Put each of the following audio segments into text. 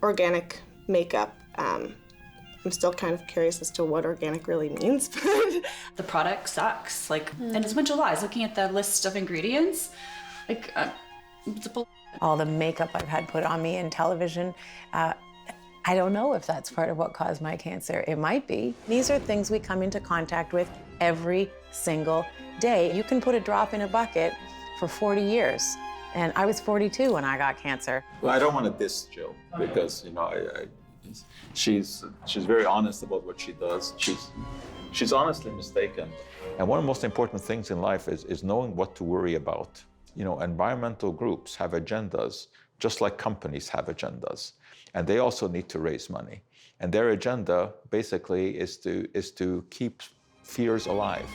organic makeup. I'm still kind of curious as to what organic really means. The product sucks. And it's a bunch of lies. Looking at the list of ingredients, it's a bull. All the makeup I've had put on me in television, I don't know if that's part of what caused my cancer. It might be. These are things we come into contact with every single day. You can put a drop in a bucket for 40 years. And I was 42 when I got cancer. Well, I don't want to diss Jill because, she's very honest about what she does. She's honestly mistaken. And one of the most important things in life is knowing what to worry about. Environmental groups have agendas, just like companies have agendas. And they also need to raise money. And their agenda basically is to keep fears alive.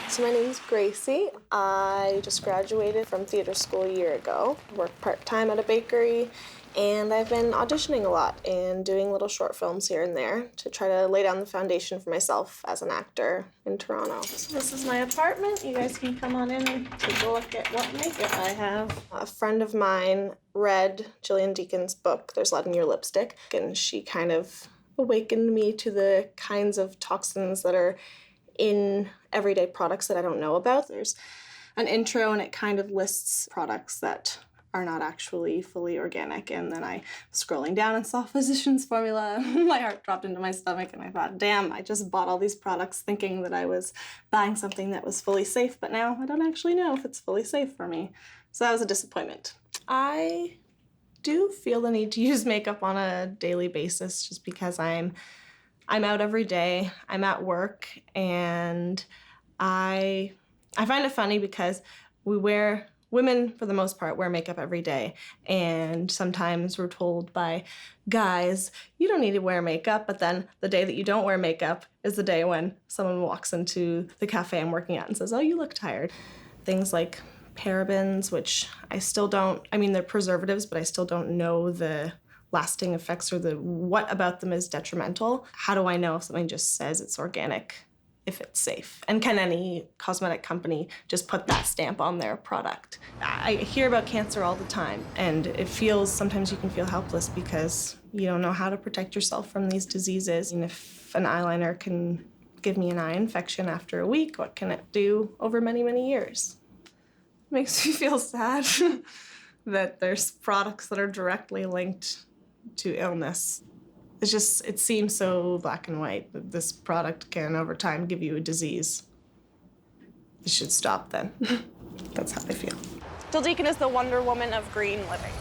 So my name's Gracie. I just graduated from theater school a year ago, work part-time at a bakery, and I've been auditioning a lot and doing little short films here and there to try to lay down the foundation for myself as an actor in Toronto. So this is my apartment. You guys can come on in and take a look at what makeup I have. A friend of mine read Gillian Deacon's book, There's Lead in Your Lipstick, and she kind of awakened me to the kinds of toxins that are in everyday products that I don't know about. There's an intro and it kind of lists products that are not actually fully organic, and then I was scrolling down and saw Physicians Formula. My heart dropped into my stomach and I thought, damn, I just bought all these products thinking that I was buying something that was fully safe, but now I don't actually know if it's fully safe for me. So that was a disappointment. I do feel the need to use makeup on a daily basis just because I'm out every day, I'm at work, and I find it funny because women, for the most part, wear makeup every day. And sometimes we're told by guys, you don't need to wear makeup, but then the day that you don't wear makeup is the day when someone walks into the cafe I'm working at and says, oh, you look tired. Things like parabens, which they're preservatives, but I still don't know the lasting effects or what about them is detrimental. How do I know if something just says it's organic, if it's safe? And can any cosmetic company just put that stamp on their product? I hear about cancer all the time, and sometimes you can feel helpless because you don't know how to protect yourself from these diseases. And if an eyeliner can give me an eye infection after a week, what can it do over many, many years? It makes me feel sad that there's products that are directly linked to illness. It seems so black and white that this product can, over time, give you a disease. It should stop then. That's how I feel. Jill Deacon is the Wonder Woman of green living.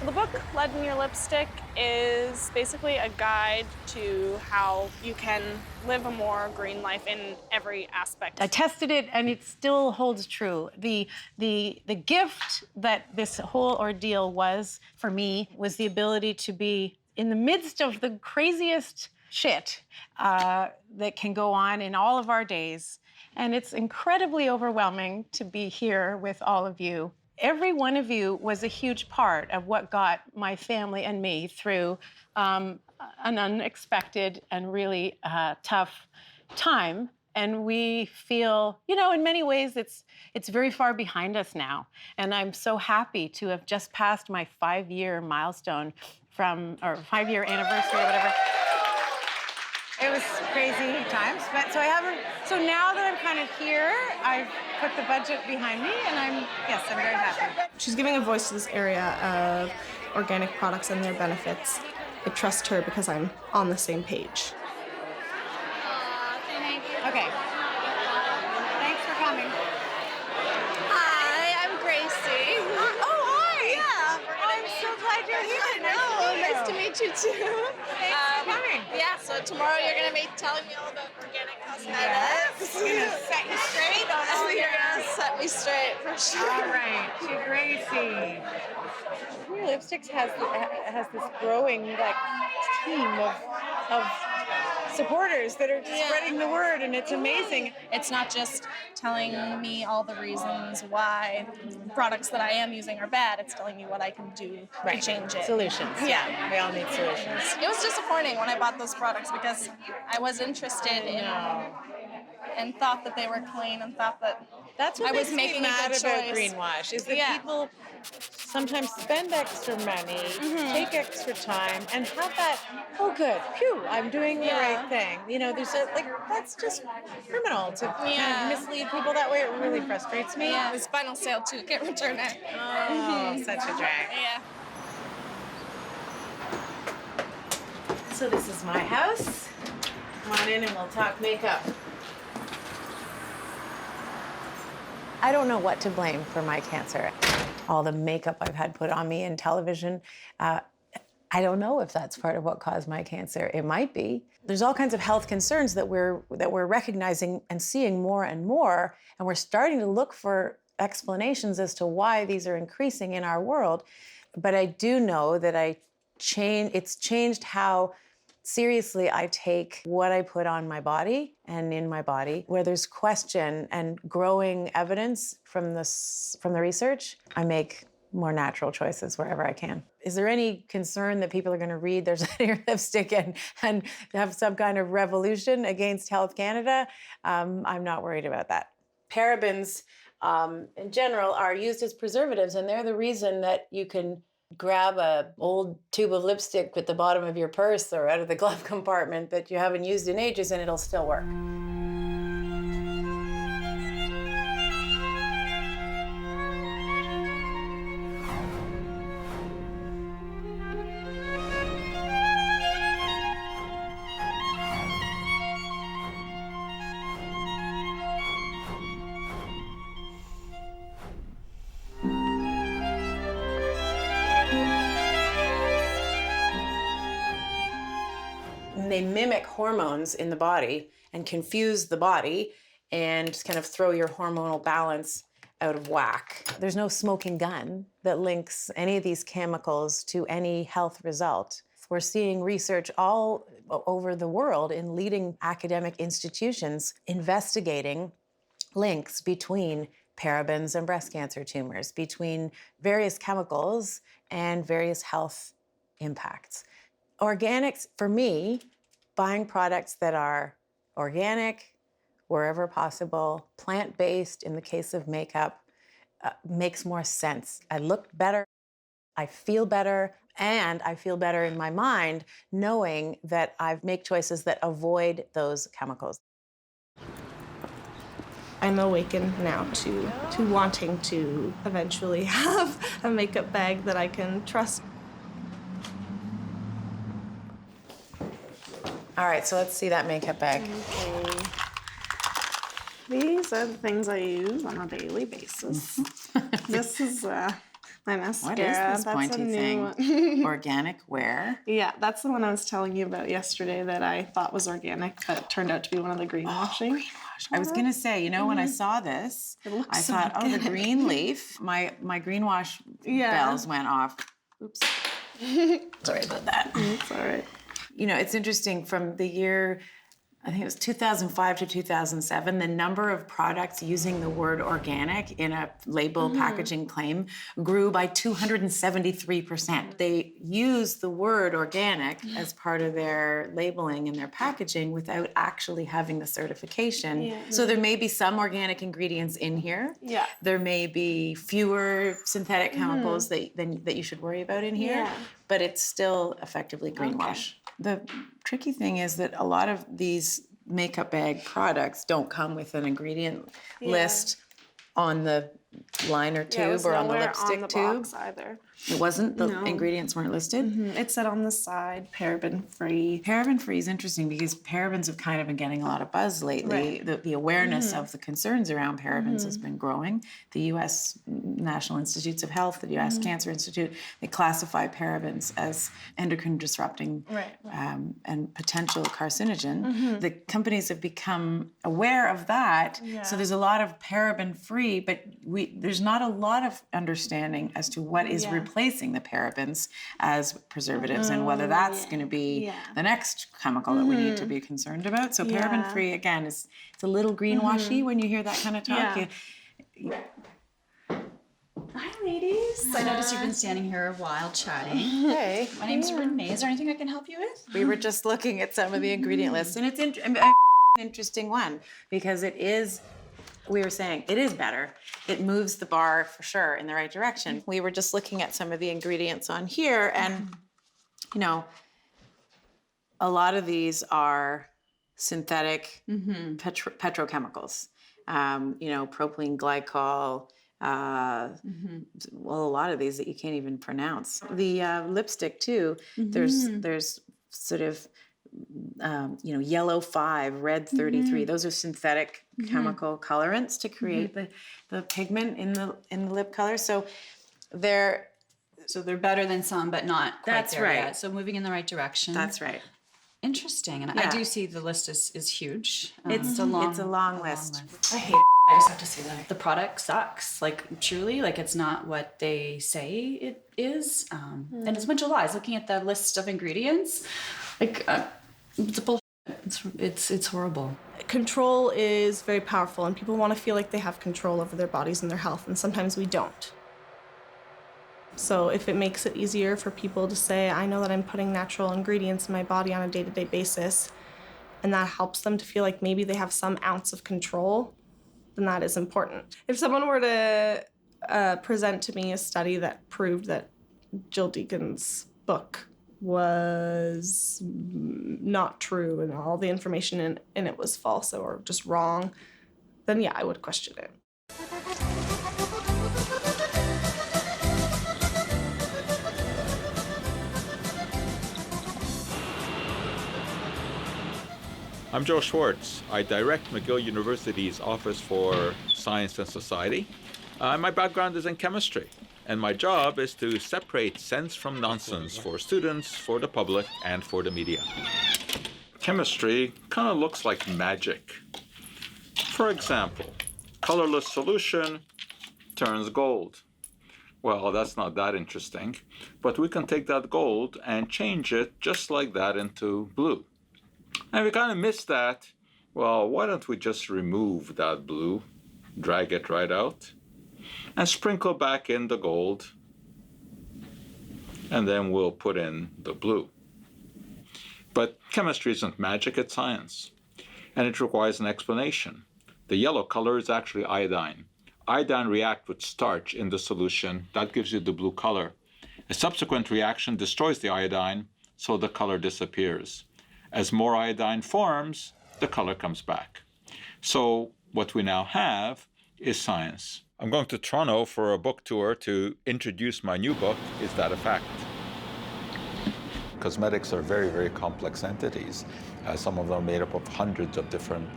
The book, Lead in Your Lipstick, is basically a guide to how you can live a more green life in every aspect. I tested it, and it still holds true. The gift that this whole ordeal was for me was the ability to be in the midst of the craziest shit that can go on in all of our days. And it's incredibly overwhelming to be here with all of you. Every one of you was a huge part of what got my family and me through an unexpected and really tough time. And we feel, in many ways, it's very far behind us now. And I'm so happy to have just passed my 5-year milestone or 5-year anniversary or whatever. It was crazy times, but so now that I'm kind of here, I've put the budget behind me, and I'm very happy. She's giving a voice to this area of organic products and their benefits. I trust her because I'm on the same page. Okay. Thanks for coming. Hi, I'm Gracie. Oh, hi. Yeah. I'm so glad you're here. Nice to meet you too. Thanks for coming. Yeah, so tomorrow you're going to be telling me all about organic cosmetics. Yes. I'm going to set you straight on all You're your... going to set me straight for sure. All right, to Gracie. Your Lipsticks has this growing team of supporters that are spreading the word, and it's amazing. It's not just telling me all the reasons why products that I am using are bad. It's telling me what I can do to change it. Solutions. Yeah. We all need solutions. It was disappointing when I bought those products because I was interested in and thought that they were clean and thought that That's what I was makes making me a mad good about choice. greenwash, is that people sometimes spend extra money, take extra time, and have that, oh good, phew, I'm doing the right thing. You know, there's that's just criminal to kind of mislead people that way. It really frustrates me. Yeah, it was final sale too. Can't return it. Oh, such a drag. Yeah. So this is my house. Come on in and we'll talk makeup. I don't know what to blame for my cancer. All the makeup I've had put on me in television, I don't know if that's part of what caused my cancer. It might be. There's all kinds of health concerns that we're recognizing and seeing more and more, and we're starting to look for explanations as to why these are increasing in our world. But I do know that it's changed how seriously I take what I put on my body and in my body. Where there's question and growing evidence from the research, I make more natural choices wherever I can. Is there any concern that people are going to read there's your lipstick and have some kind of revolution against Health Canada? I'm not worried about that. Parabens, in general, are used as preservatives, and they're the reason that you can grab an old tube of lipstick at the bottom of your purse or out of the glove compartment that you haven't used in ages, and it'll still work. They mimic hormones in the body and confuse the body and just kind of throw your hormonal balance out of whack. There's no smoking gun that links any of these chemicals to any health result. We're seeing research all over the world in leading academic institutions investigating links between parabens and breast cancer tumors, between various chemicals and various health impacts. Organics, for me, buying products that are organic, wherever possible, plant-based in the case of makeup, makes more sense. I look better, I feel better, and I feel better in my mind knowing that I make choices that avoid those chemicals. I'm awakened now to wanting to eventually have a makeup bag that I can trust. All right, so let's see that makeup bag. Okay. These are the things I use on a daily basis. This is my mascara. What is this That's a pointy new thing? one. Organic wear? Yeah, that's the one I was telling you about yesterday that I thought was organic, but turned out to be one of the greenwashing. Greenwash. I was gonna say, you know, when I saw this, I so thought, oh, the organic. green leaf. My greenwash bells went off. Oops. Sorry about that. It's all right. You know, it's interesting from the year, I think it was 2005 to 2007, the number of products using the word organic in a label packaging claim grew by 273%. They use the word organic as part of their labeling and their packaging without actually having the certification. Yeah. So there may be some organic ingredients in here. Yeah. There may be fewer synthetic chemicals that you should worry about in here, but it's still effectively greenwash. The tricky thing is that a lot of these makeup bag products don't come with an ingredient list on the liner tube or on the lipstick tube. Box either. It wasn't? The ingredients weren't listed? It said on the side, paraben-free. Paraben-free is interesting because parabens have kind of been getting a lot of buzz lately. Right. The awareness of the concerns around parabens has been growing. The U.S. National Institutes of Health, the U.S. Cancer Institute, they classify parabens as endocrine disrupting and potential carcinogen. The companies have become aware of that. Yeah. So there's a lot of paraben-free, but there's not a lot of understanding as to what is replacing the parabens as preservatives and whether that's going to be the next chemical that we need to be concerned about. So paraben-free, again, it's a little greenwashy when you hear that kind of talk. Hi, ladies. I noticed you've been standing here a while chatting. Hey. My name's Renee. Is there anything I can help you with? We were just looking at some of the ingredient lists, and it's an interesting one because it is, we were saying, it is better. It moves the bar for sure in the right direction. We were just looking at some of the ingredients on here, and you know, a lot of these are synthetic petrochemicals. You know, propylene glycol. Well, a lot of these that you can't even pronounce. The lipstick too. There's sort of you know, yellow 5, red 33. Those are synthetic chemical colorants to create the pigment in the lip color. So they're better than some, but not quite That's there right. yet. So moving in the right direction. That's right. Interesting. And I do see the list is huge. It's a long list. I hate it. I just have to say that. The product sucks. Like, truly, like, it's not what they say it is. And it's a bunch of lies. Looking at the list of ingredients, like, it's a bullshit. It's horrible. Control is very powerful, and people want to feel like they have control over their bodies and their health, and sometimes we don't. So if it makes it easier for people to say, I know that I'm putting natural ingredients in my body on a day-to-day basis, and that helps them to feel like maybe they have some ounce of control, then that is important. If someone were to present to me a study that proved that Jill Deacon's book was not true and all the information in it was false or just wrong, then yeah, I would question it. I'm Joe Schwartz. I direct McGill University's Office for Science and Society. My background is in chemistry, and my job is to separate sense from nonsense for students, for the public, and for the media. Chemistry kind of looks like magic. For example, colorless solution turns gold. Well, that's not that interesting, but we can take that gold and change it just like that into blue. And we kind of miss that. Well, why don't we just remove that blue, drag it right out, and sprinkle back in the gold, and then we'll put in the blue. But chemistry isn't magic, it's science, and it requires an explanation. The yellow color is actually iodine. Iodine reacts with starch in the solution. That gives you the blue color. A subsequent reaction destroys the iodine, so the color disappears. As more iodine forms, the color comes back. So what we now have is science. I'm going to Toronto for a book tour to introduce my new book, Is That a Fact? Cosmetics are very, very complex entities. Some of them are made up of hundreds of different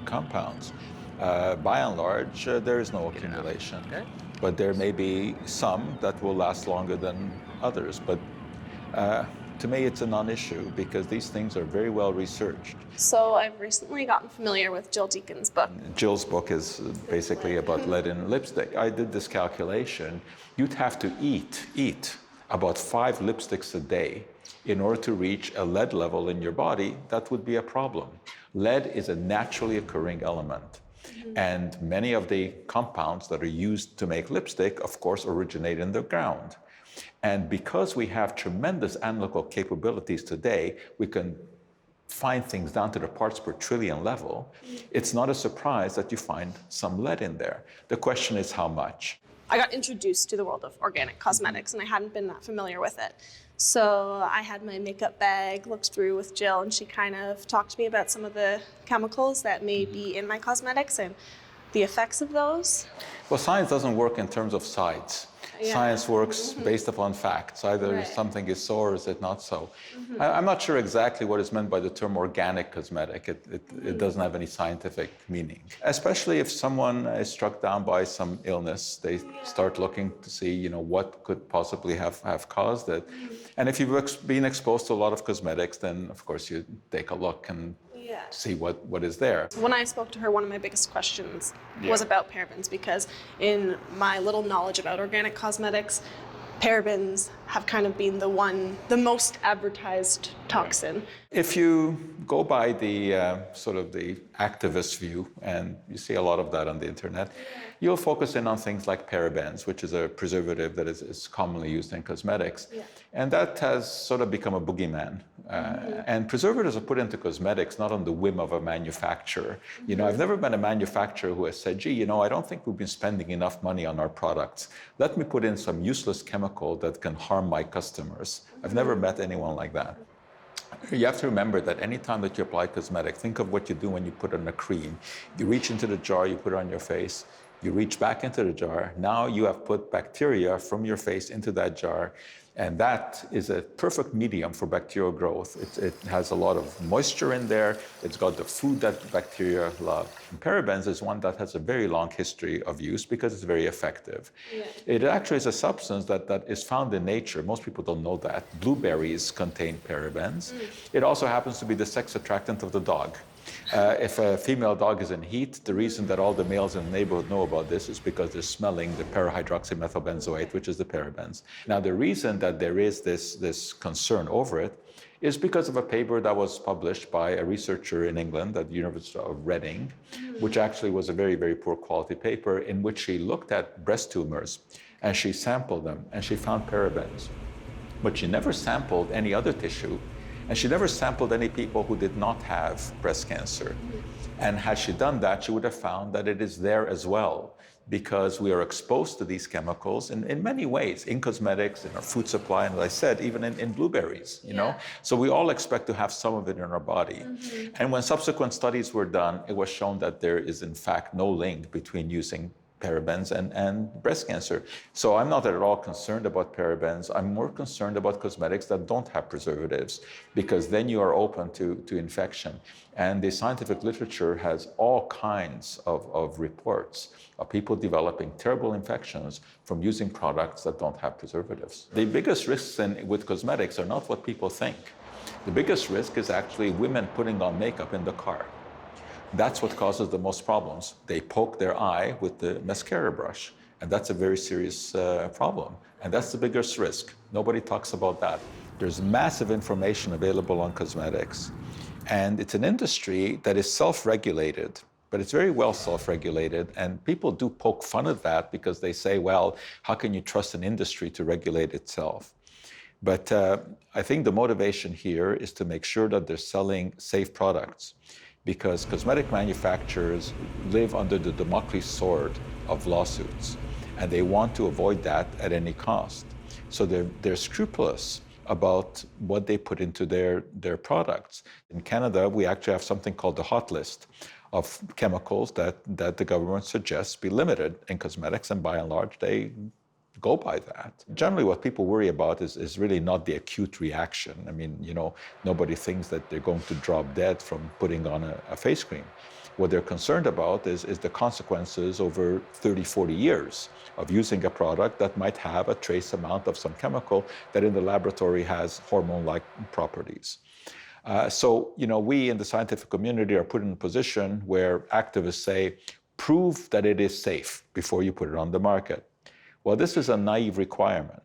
compounds. By and large, there is no accumulation. But there may be some that will last longer than others. But to me, it's a non-issue because these things are very well researched. So I've recently gotten familiar with Jill Deacon's book. Jill's book is basically about lead in lipstick. I did this calculation. You'd have to eat about 5 lipsticks a day in order to reach a lead level in your body. That would be a problem. Lead is a naturally occurring element. And many of the compounds that are used to make lipstick, of course, originate in the ground. And because we have tremendous analytical capabilities today, we can find things down to the parts per trillion level. It's not a surprise that you find some lead in there. The question is how much. I got introduced to the world of organic cosmetics and I hadn't been that familiar with it. So I had my makeup bag looked through with Jill and she kind of talked to me about some of the chemicals that may be in my cosmetics and the effects of those. Well, science doesn't work in terms of sides. Yeah. Science works based upon facts. Either something is so or is it not so. I'm not sure exactly what is meant by the term organic cosmetic. It doesn't have any scientific meaning. Especially if someone is struck down by some illness, they start looking to see, what could possibly have caused it. And if you've been exposed to a lot of cosmetics, then of course you take a look and see what is there. When I spoke to her, one of my biggest questions was about parabens, because in my little knowledge about organic cosmetics, parabens have kind of been the most advertised toxin. If you go by the sort of the activist view, and you see a lot of that on the internet, you'll focus in on things like parabens, which is a preservative that is commonly used in cosmetics. And that has sort of become a boogeyman. And preservatives are put into cosmetics not on the whim of a manufacturer. You know, I've never met a manufacturer who has said, gee, you know, I don't think we've been spending enough money on our products. Let me put in some useless chemical that can harm my customers. I've never met anyone like that. You have to remember that any time that you apply cosmetic, think of what you do when you put on a cream. You reach into the jar, you put it on your face, you reach back into the jar. Now you have put bacteria from your face into that jar, and that is a perfect medium for bacterial growth. It has a lot of moisture in there. It's got the food that bacteria love. And parabens is one that has a very long history of use because it's very effective. It actually is a substance that is found in nature. Most people don't know that. Blueberries contain parabens. It also happens to be the sex attractant of the dog. If a female dog is in heat, the reason that all the males in the neighborhood know about this is because they're smelling the parahydroxymethylbenzoate, which is the parabens. Now, the reason that there is this concern over it is because of a paper that was published by a researcher in England at the University of Reading, which actually was a very, very poor quality paper in which she looked at breast tumors and she sampled them and she found parabens. But she never sampled any other tissue. And she never sampled any people who did not have breast cancer. And had she done that, she would have found that it is there as well, because we are exposed to these chemicals in many ways, in cosmetics, in our food supply, and as I said, even in blueberries, you know? So we all expect to have some of it in our body. And when subsequent studies were done, it was shown that there is in fact no link between using parabens and breast cancer. So I'm not at all concerned about parabens. I'm more concerned about cosmetics that don't have preservatives, because then you are open to infection. And the scientific literature has all kinds of reports of people developing terrible infections from using products that don't have preservatives. The biggest risks with cosmetics are not what people think. The biggest risk is actually women putting on makeup in the car. That's what causes the most problems. They poke their eye with the mascara brush, and that's a very serious problem. And that's the biggest risk. Nobody talks about that. There's massive information available on cosmetics, and it's an industry that is self-regulated, but it's very well self-regulated, and people do poke fun at that because they say, well, how can you trust an industry to regulate itself? But I think the motivation here is to make sure that they're selling safe products, because cosmetic manufacturers live under the Damocles sword of lawsuits, and they want to avoid that at any cost. So they're scrupulous about what they put into their products. In Canada, we actually have something called the hot list of chemicals that the government suggests be limited in cosmetics, and by and large, they go by that. Generally, what people worry about is really not the acute reaction. I mean, you know, nobody thinks that they're going to drop dead from putting on a face cream. What they're concerned about is the consequences over 30, 40 years of using a product that might have a trace amount of some chemical that in the laboratory has hormone-like properties. So, you know, we in the scientific community are put in a position where activists say, prove that it is safe before you put it on the market. Well, this is a naive requirement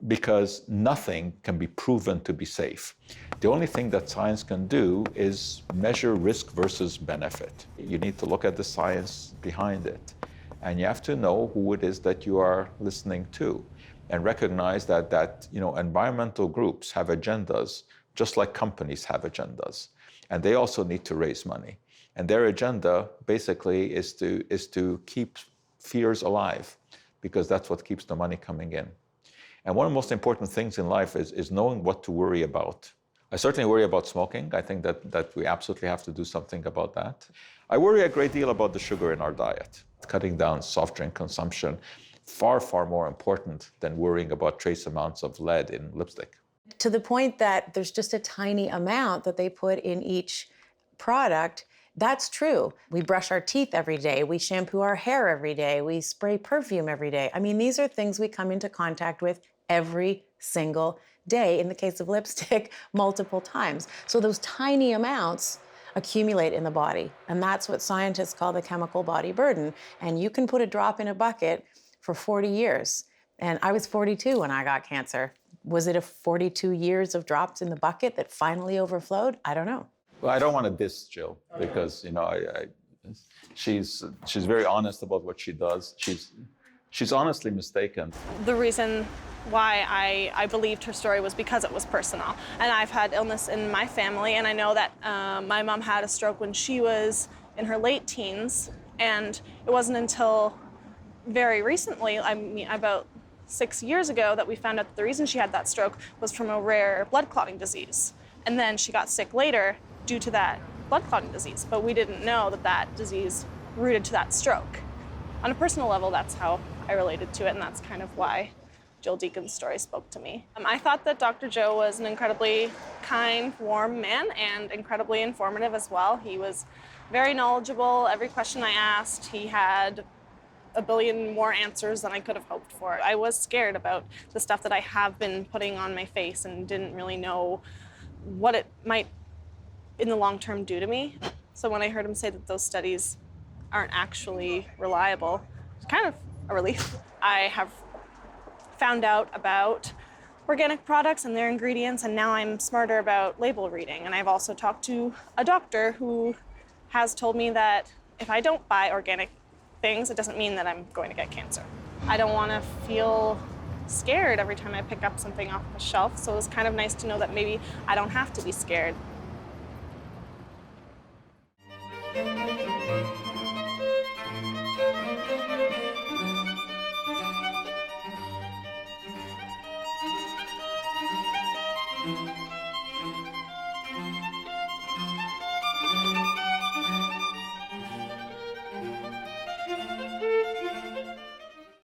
because nothing can be proven to be safe. The only thing that science can do is measure risk versus benefit. You need to look at the science behind it, and you have to know who it is that you are listening to, and recognize that you know, environmental groups have agendas just like companies have agendas, and they also need to raise money. And their agenda basically is to keep fears alive, because that's what keeps the money coming in. And one of the most important things in life is knowing what to worry about. I certainly worry about smoking. I think that we absolutely have to do something about that. I worry a great deal about the sugar in our diet. Cutting down soft drink consumption, far, far more important than worrying about trace amounts of lead in lipstick. To the point that there's just a tiny amount that they put in each product. That's true. We brush our teeth every day. We shampoo our hair every day. We spray perfume every day. I mean, these are things we come into contact with every single day. In the case of lipstick, multiple times. So those tiny amounts accumulate in the body. And that's what scientists call the chemical body burden. And you can put a drop in a bucket for 40 years. And I was 42 when I got cancer. Was it a 42 years of drops in the bucket that finally overflowed? I don't know. Well, I don't want to diss Jill because, she's very honest about what she does. She's honestly mistaken. The reason why I believed her story was because it was personal. And I've had illness in my family, and I know that my mom had a stroke when she was in her late teens, and it wasn't until very recently, I mean about 6 years ago, that we found out that the reason she had that stroke was from a rare blood clotting disease. And then she got sick later due to that blood clotting disease, but we didn't know that that disease rooted to that stroke. On a personal level, that's how I related to it, and that's kind of why Jill Deacon's story spoke to me. I thought that Dr. Joe was an incredibly kind, warm man and incredibly informative as well. He was very knowledgeable. Every question I asked, he had a billion more answers than I could have hoped for. I was scared about the stuff that I have been putting on my face and didn't really know what it might in the long term do to me. So when I heard him say that those studies aren't actually reliable, it's kind of a relief. I have found out about organic products and their ingredients, and now I'm smarter about label reading. And I've also talked to a doctor who has told me that if I don't buy organic things, it doesn't mean that I'm going to get cancer. I don't want to feel scared every time I pick up something off the shelf, so it was kind of nice to know that maybe I don't have to be scared.